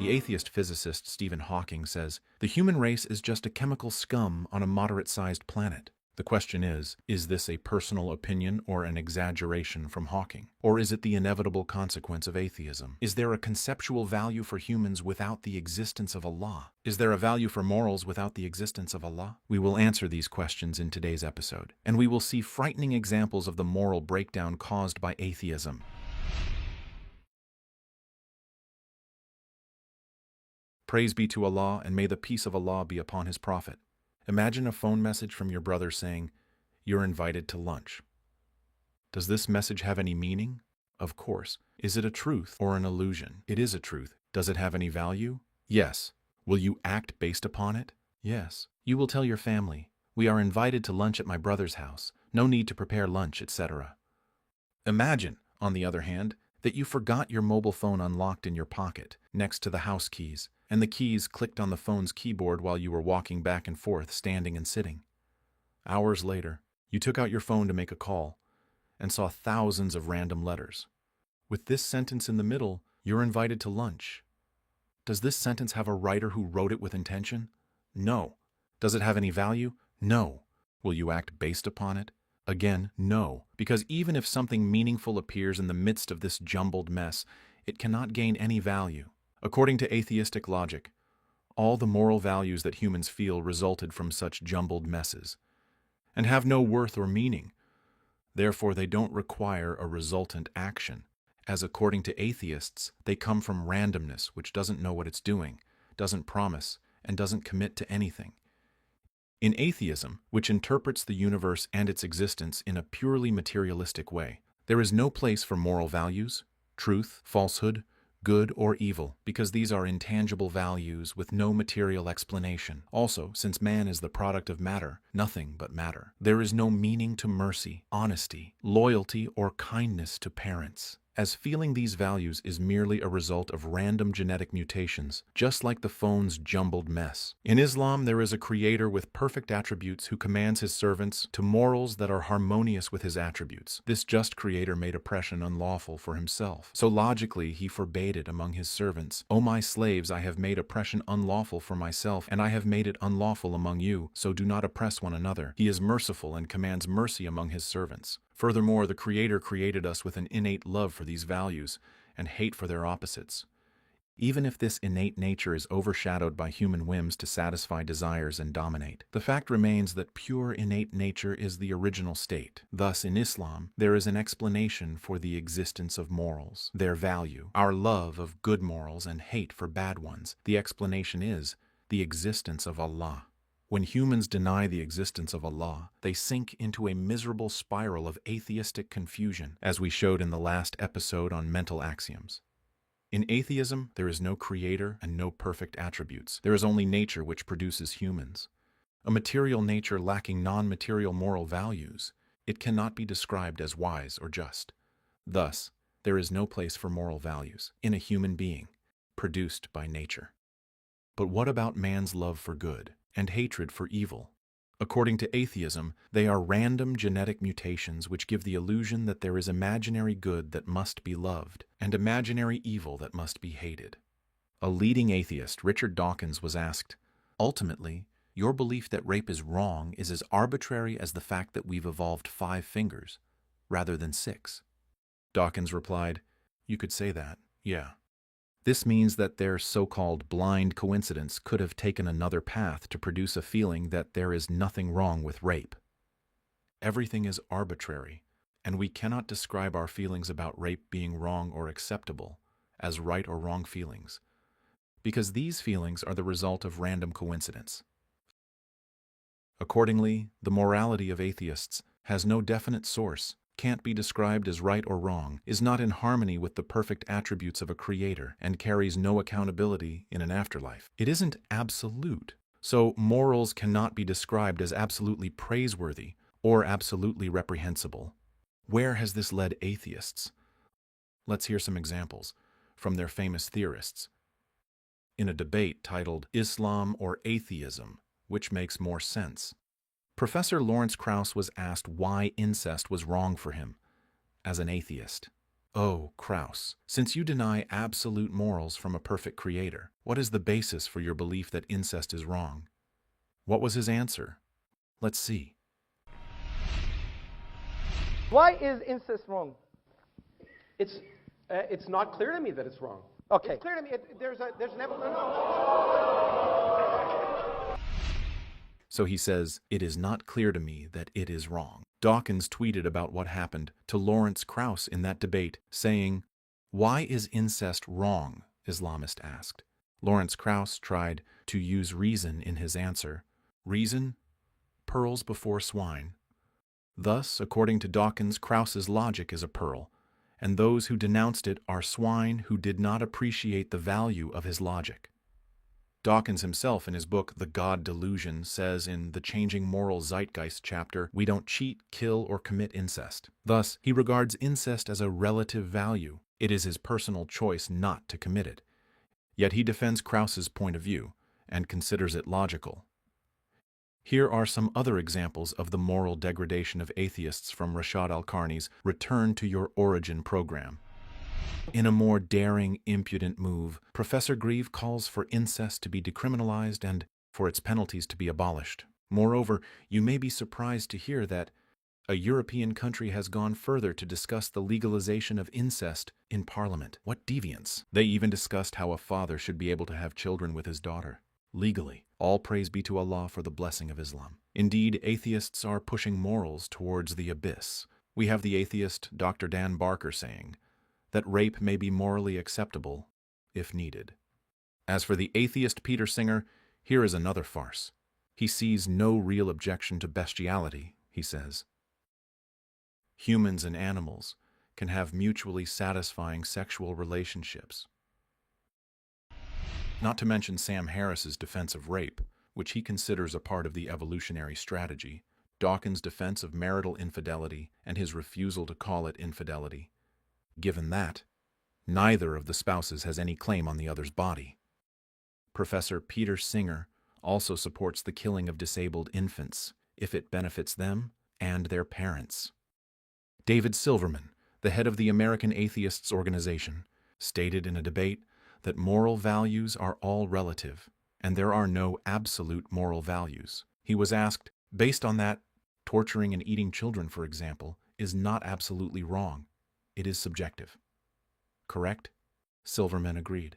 The atheist physicist Stephen Hawking says, "The human race is just a chemical scum on a moderate-sized planet." The question is this a personal opinion or an exaggeration from Hawking? Or is it the inevitable consequence of atheism? Is there a conceptual value for humans without the existence of Allah? Is there a value for morals without the existence of Allah? We will answer these questions in today's episode, and we will see frightening examples of the moral breakdown caused by atheism. Praise be to Allah, and may the peace of Allah be upon His Prophet. Imagine a phone message from your brother saying, "You're invited to lunch." Does this message have any meaning? Of course. Is it a truth or an illusion? It is a truth. Does it have any value? Yes. Will you act based upon it? Yes. You will tell your family, "We are invited to lunch at my brother's house. No need to prepare lunch, etc." Imagine, on the other hand, that you forgot your mobile phone unlocked in your pocket, next to the house keys, and the keys clicked on the phone's keyboard while you were walking back and forth, standing and sitting. Hours later, you took out your phone to make a call, and saw thousands of random letters. With this sentence in the middle, "You're invited to lunch." Does this sentence have a writer who wrote it with intention? No. Does it have any value? No. Will you act based upon it? Again, no, because even if something meaningful appears in the midst of this jumbled mess, it cannot gain any value. According to atheistic logic, all the moral values that humans feel resulted from such jumbled messes, and have no worth or meaning. Therefore, they don't require a resultant action, as according to atheists, they come from randomness, which doesn't know what it's doing, doesn't promise, and doesn't commit to anything. In atheism, which interprets the universe and its existence in a purely materialistic way, there is no place for moral values, truth, falsehood, good or evil, because these are intangible values with no material explanation. Also, since man is the product of matter, nothing but matter, there is no meaning to mercy, honesty, loyalty, or kindness to parents, as feeling these values is merely a result of random genetic mutations, just like the phone's jumbled mess. In Islam, there is a creator with perfect attributes who commands his servants to morals that are harmonious with his attributes. This just creator made oppression unlawful for himself, so logically he forbade it among his servants. "O my slaves, I have made oppression unlawful for myself, and I have made it unlawful among you, so do not oppress one another." He is merciful and commands mercy among his servants. Furthermore, the Creator created us with an innate love for these values and hate for their opposites. Even if this innate nature is overshadowed by human whims to satisfy desires and dominate, the fact remains that pure innate nature is the original state. Thus, in Islam, there is an explanation for the existence of morals, their value, our love of good morals and hate for bad ones. The explanation is the existence of Allah. When humans deny the existence of Allah, they sink into a miserable spiral of atheistic confusion, as we showed in the last episode on mental axioms. In atheism, there is no creator and no perfect attributes. There is only nature which produces humans. A material nature lacking non-material moral values, it cannot be described as wise or just. Thus, there is no place for moral values in a human being, produced by nature. But what about man's love for good and hatred for evil? According to atheism, they are random genetic mutations which give the illusion that there is imaginary good that must be loved and imaginary evil that must be hated. A leading atheist, Richard Dawkins, was asked, "Ultimately, your belief that rape is wrong is as arbitrary as the fact that we've evolved 5 fingers rather than 6. Dawkins replied, "You could say that, yeah. This means that their so-called blind coincidence could have taken another path to produce a feeling that there is nothing wrong with rape. Everything is arbitrary, and we cannot describe our feelings about rape being wrong or acceptable as right or wrong feelings, because these feelings are the result of random coincidence. Accordingly, the morality of atheists has no definite source, can't be described as right or wrong, is not in harmony with the perfect attributes of a creator, and carries no accountability in an afterlife. It isn't absolute, so morals cannot be described as absolutely praiseworthy or absolutely reprehensible. Where has this led atheists? Let's hear some examples from their famous theorists. In a debate titled "Islam or Atheism, Which Makes More Sense?", Professor Lawrence Krauss was asked why incest was wrong for him as an atheist. "Oh, Krauss, since you deny absolute morals from a perfect creator, what is the basis for your belief that incest is wrong?" What was his answer? Let's see. Why is incest wrong? It's not clear to me that it's wrong. Okay. It's clear to me. There's an evolution. So he says, "It is not clear to me that it is wrong." Dawkins tweeted about what happened to Lawrence Krauss in that debate, saying, "Why is incest wrong?" Islamist asked. Lawrence Krauss tried to use reason in his answer. Reason? Pearls before swine. Thus, according to Dawkins, Krauss's logic is a pearl, and those who denounced it are swine who did not appreciate the value of his logic. Dawkins himself, in his book The God Delusion, says in the Changing Moral Zeitgeist chapter, we don't cheat, kill, or commit incest. Thus, he regards incest as a relative value. It is his personal choice not to commit it. Yet he defends Krauss's point of view and considers it logical. Here are some other examples of the moral degradation of atheists from Rashad Al-Karni's Return to Your Origin program. In a more daring, impudent move, Professor Grieve calls for incest to be decriminalized and for its penalties to be abolished. Moreover, you may be surprised to hear that a European country has gone further to discuss the legalization of incest in Parliament. What deviance! They even discussed how a father should be able to have children with his daughter. Legally. All praise be to Allah for the blessing of Islam. Indeed, atheists are pushing morals towards the abyss. We have the atheist Dr. Dan Barker saying that rape may be morally acceptable if needed. As for the atheist Peter Singer, here is another farce. He sees no real objection to bestiality, he says. Humans and animals can have mutually satisfying sexual relationships. Not to mention Sam Harris's defense of rape, which he considers a part of the evolutionary strategy, Dawkins' defense of marital infidelity, and his refusal to call it infidelity. Given that, neither of the spouses has any claim on the other's body. Professor Peter Singer also supports the killing of disabled infants if it benefits them and their parents. David Silverman, the head of the American Atheists Organization, stated in a debate that moral values are all relative, and there are no absolute moral values. He was asked, based on that, torturing and eating children, for example, is not absolutely wrong. It is subjective. Correct? Silverman agreed.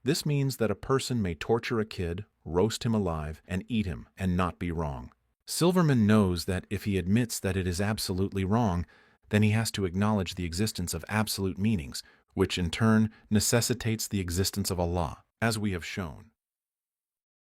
This means that a person may torture a kid, roast him alive, and eat him, and not be wrong. Silverman knows that if he admits that it is absolutely wrong, then he has to acknowledge the existence of absolute meanings, which in turn necessitates the existence of Allah, as we have shown.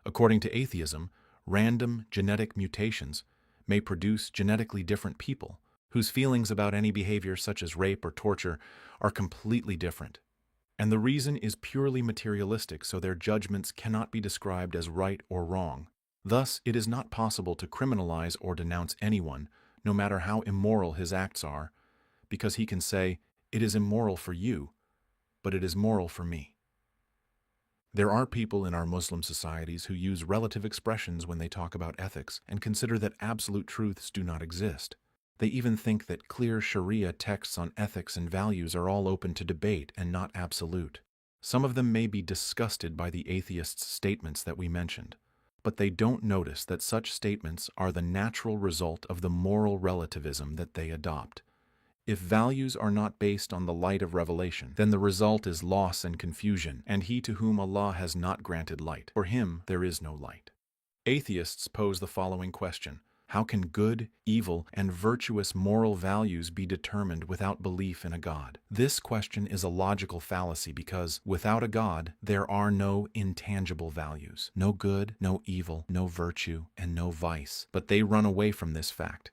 According to atheism, random genetic mutations may produce genetically different people, whose feelings about any behavior such as rape or torture are completely different. And the reason is purely materialistic, so their judgments cannot be described as right or wrong. Thus, it is not possible to criminalize or denounce anyone, no matter how immoral his acts are, because he can say, "It is immoral for you, but it is moral for me." There are people in our Muslim societies who use relative expressions when they talk about ethics and consider that absolute truths do not exist. They even think that clear Sharia texts on ethics and values are all open to debate and not absolute. Some of them may be disgusted by the atheists' statements that we mentioned, but they don't notice that such statements are the natural result of the moral relativism that they adopt. If values are not based on the light of revelation, then the result is loss and confusion, and he to whom Allah has not granted light, for him there is no light. Atheists pose the following question: how can good, evil, and virtuous moral values be determined without belief in a God? This question is a logical fallacy because, without a God, there are no intangible values, no good, no evil, no virtue, and no vice. But they run away from this fact,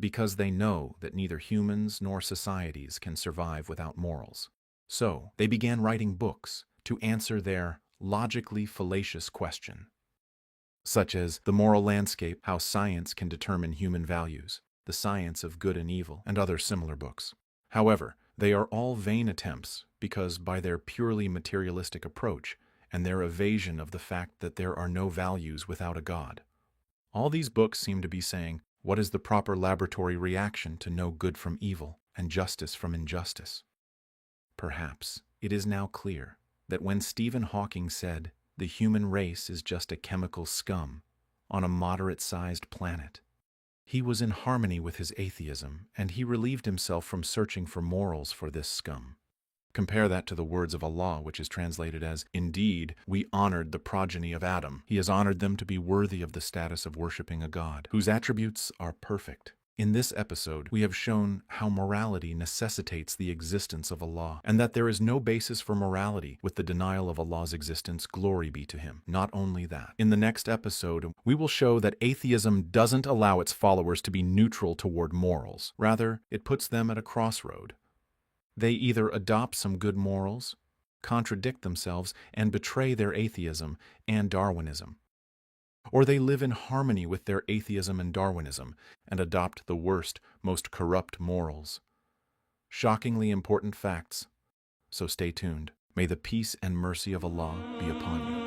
because they know that neither humans nor societies can survive without morals. So, they began writing books to answer their logically fallacious question, such as The Moral Landscape, How Science Can Determine Human Values, The Science of Good and Evil, and other similar books. However, they are all vain attempts because by their purely materialistic approach and their evasion of the fact that there are no values without a God. All these books seem to be saying, what is the proper laboratory reaction to know good from evil and justice from injustice? Perhaps it is now clear that when Stephen Hawking said, "The human race is just a chemical scum on a moderate-sized planet," he was in harmony with his atheism, and he relieved himself from searching for morals for this scum. Compare that to the words of Allah, which is translated as, "Indeed, we honored the progeny of Adam. He has honored them to be worthy of the status of worshipping a God, whose attributes are perfect." In this episode, we have shown how morality necessitates the existence of Allah, and that there is no basis for morality with the denial of Allah's existence, glory be to Him. Not only that, in the next episode, we will show that atheism doesn't allow its followers to be neutral toward morals. Rather, it puts them at a crossroad. They either adopt some good morals, contradict themselves, and betray their atheism and Darwinism, or they live in harmony with their atheism and Darwinism and adopt the worst, most corrupt morals. Shockingly important facts, so stay tuned. May the peace and mercy of Allah be upon you.